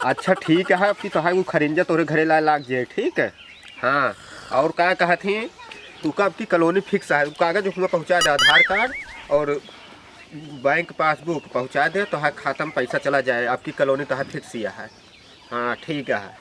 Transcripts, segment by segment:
अच्छा ठीक है, कि तो वो खरिंजा तोरे घरे लाग जाए, ठीक है। हाँ, और क्या कहा थी तू का आपकी कॉलोनी फिक्स है, कागज उसमें पहुँचा दे, आधार कार्ड और बैंक पासबुक पहुँचा दे तो है, खाता में पैसा चला जाए। आपकी कॉलोनी तो है फिक्स ही है। हाँ ठीक है,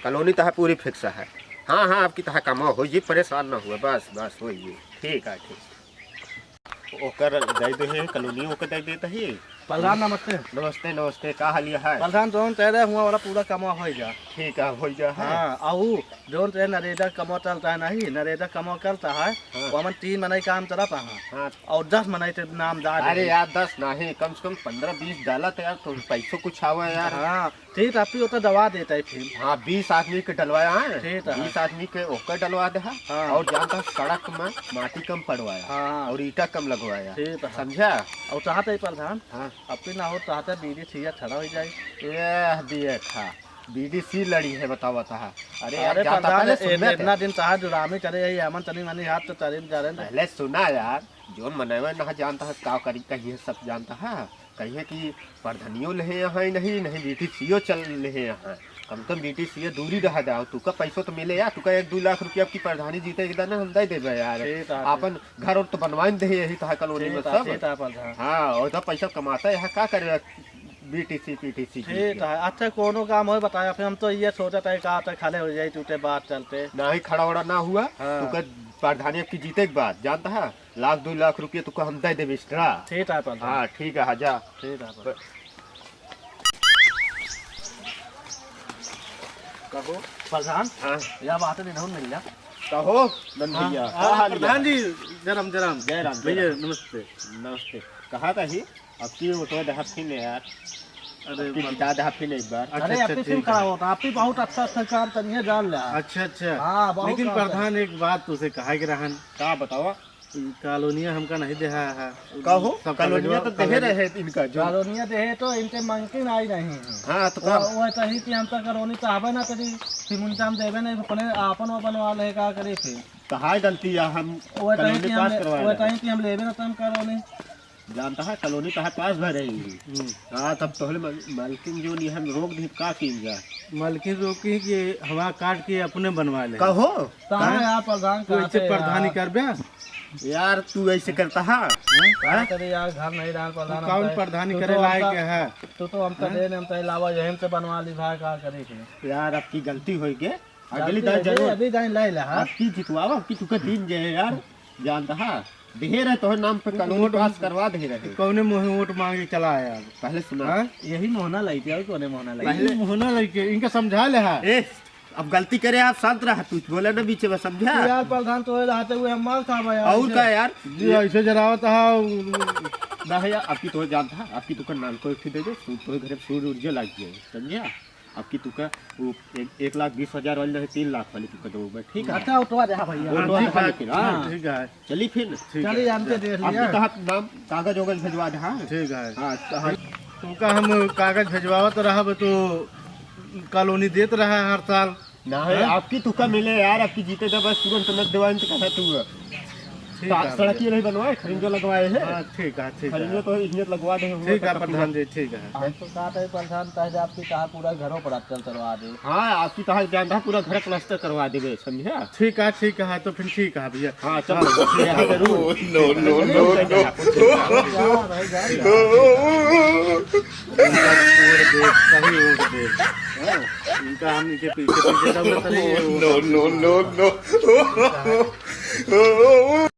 कॉलोनी तो है पूरी फिक्स है। हाँ हाँ, आपकी तो है कमा हो जी, परेशान ना हुआ, बस बस हो जी। ठीक है ठीक। ओकर दे दे कॉलोनी ओकर दे देता ही। प्रधान नमस्ते। नमस्ते नमस्ते, का हालिया है प्रधान जोन तेरे हुआ वाला पूरा कमा हो जा। ठीक है, हो जा। हाँ आहू जोन तेरे नरेगा कमा चलता है, नहीं नरेगा कमा करता है। हाँ। वो मन 3 महीने काम चला पा हाँ। और 10 महीने ते नाम डाल। अरे यार 10 नहीं, कम से कम 15-20 डाला तो यार, तो पैसों कुछ आवा यार। हाँ ठीक, आपकी वो तो दवा देता है फिर। हाँ 20 आदमी के डलवाया है, ठीक है। 20 आदमी के ओकर डलवा दे। हाँ। और जानता सड़क में माटी कम पड़वाया। हाँ। और ईटा कम लगवाया, ठीक है। समझा। और चाहते ही प्रधान हाँ। अपनी ना हो चाहते बीड़ी छिया खड़ा हो जाए। ये दिए था बीडीसी लड़ी है, बताओ बता। अरे यार अरे जानता प्रधान पहले सुनने इतना दिन चाहे जुरामी चले यही अमन तनी मनी हाथ तो चले जा रहे। पहले सुना यार, जोन मनेवे ना जानता है का करी, कहिए सब जानता है। कहिए कि प्रधानियों ले यहाँ नहीं नहीं बीटीसीओ चल रहे यहाँ, कम कम बीटीसीओ दूरी रह जाओ। तुका पैसों तो मिले यार, तुका 1-2 लाख रुपया की प्रधानी जीते एकदम हम दे देवे यार। अपन घर और तो बनवा दे यही तो है कॉलोनी में सब। हाँ, और तो पैसा कमाता है यहाँ, क्या करे बीटीसी पीटीसी। ठीक है, अच्छा कोनो काम हो बताया, फिर हम तो ये सोचा था कहा था खाले हो जाए टूटे बात चलते नहीं, खड़ा वड़ा ना हुआ। हाँ। तुका प्रधानी की जीते के बाद जानता है 1-2 लाख रुपया तुका हम दे देवे एक्स्ट्रा। ठीक है प्रधान। हाँ ठीक है, जा। ठीक है कहो प्रधान। हाँ यह बात नहीं मिल जा कहो भैया। प्रधान जी जरम जरम जय राम भैया नमस्ते। नमस्ते। कहा था ही अब की तो दहाफी ने यार। अरे बता दहाफी ने एक बार। अरे आपकी सिम खड़ा होता, आपकी बहुत अच्छा काम तनिए जान लिया। अच्छा अच्छा। हाँ बहुत। लेकिन प्रधान एक बात तुझे कहा कि रहन का बताओ, कॉलोनिया हमका नहीं देखा है। कहो कॉलोनिया तो दे रहे इनका जो। कॉलोनिया दे तो इनके मंकिन आई नहीं है। हाँ तो का वो सही थी, हम तो कॉलोनी चाहबे ना करी, फिर मुझे हम देवे नहीं, अपने आपन वो बनवा ले का करे फिर। कहा गलती है, हम वो कॉलोनी पास करवाए। कहीं हम लेवे ना तो हम कॉलोनी जानता है कॉलोनी तो है पास भर रही। हाँ तब पहले मालकिन जो नहीं हम रोक दी का की जा मालकिन रोकी कि हवा काट के अपने बनवा ले। कहो कहाँ यार प्रधान तू ऐसे प्रधानी कर बे यार, तू ऐसे करता है करे यार, घर नहीं रहा प्रधान। कौन प्रधानी करे लायक है। तो हम तो दे हम तो अलावा यहीं से बनवा ली भाई, का करे के यार। आपकी गलती हो गई, अगली बार जरूर अभी जाए ले ले। हाँ आपकी जितवाओ, आपकी तुका दिन जाए यार। जानता है दे रहे तो नाम पे कानून पास करवा दे रहे। कौने मोहे वोट मांगे चला आया। पहले सुना, यही मोहना लाई थी और कोने मोहना लाई। पहले मोहना लेके इनका समझा ले है। ए अब गलती करे आप शांत रहा, तू बोले ना बीच में, समझा यार प्रधान तो रहते हुए हम माल खा भाई। और क्या यार, जी ऐसे जरावत है ना है यार। आपकी तो जानता है, आपकी तुका नाल को एक दे दे, तो घर सूर्य ऊर्जा लग जाए, समझा। आपकी तुका वो 1,20,000 वाली 3 लाख वाली तुका दो, ठीक है। अच्छा उठवा दे भैया। ठीक है चलिए फिर चलिए हमसे देख लिया। आपके कहा नाम कागज वगज भिजवा दे। हाँ ठीक है। हाँ तुमका हम कागज भिजवावत रहा तो कॉलोनी देत रहा है हर साल। ना है आपकी तुका मिले यार, आपकी जीते जब बस तुरंत न दिवाइन तो कहा तू सड़क ही नहीं बनवाए, खरिंजो लगवाए हैं। ठीक है ठीक है। खरिंजो तो इज्जत लगवा दे। ठीक है प्रधान जी ठीक है। हम तो कहते हैं प्रधान चाहे आपकी कहा पूरा घरों पर अटल करवा दे। हाँ आपकी कहा जानता पूरा घर प्लास्टर करवा देवे, समझा। ठीक है तो फिर ठीक है भैया। हाँ चलो जरूर। नो नो नो इनका हम इनके पीछे नो नो नो नो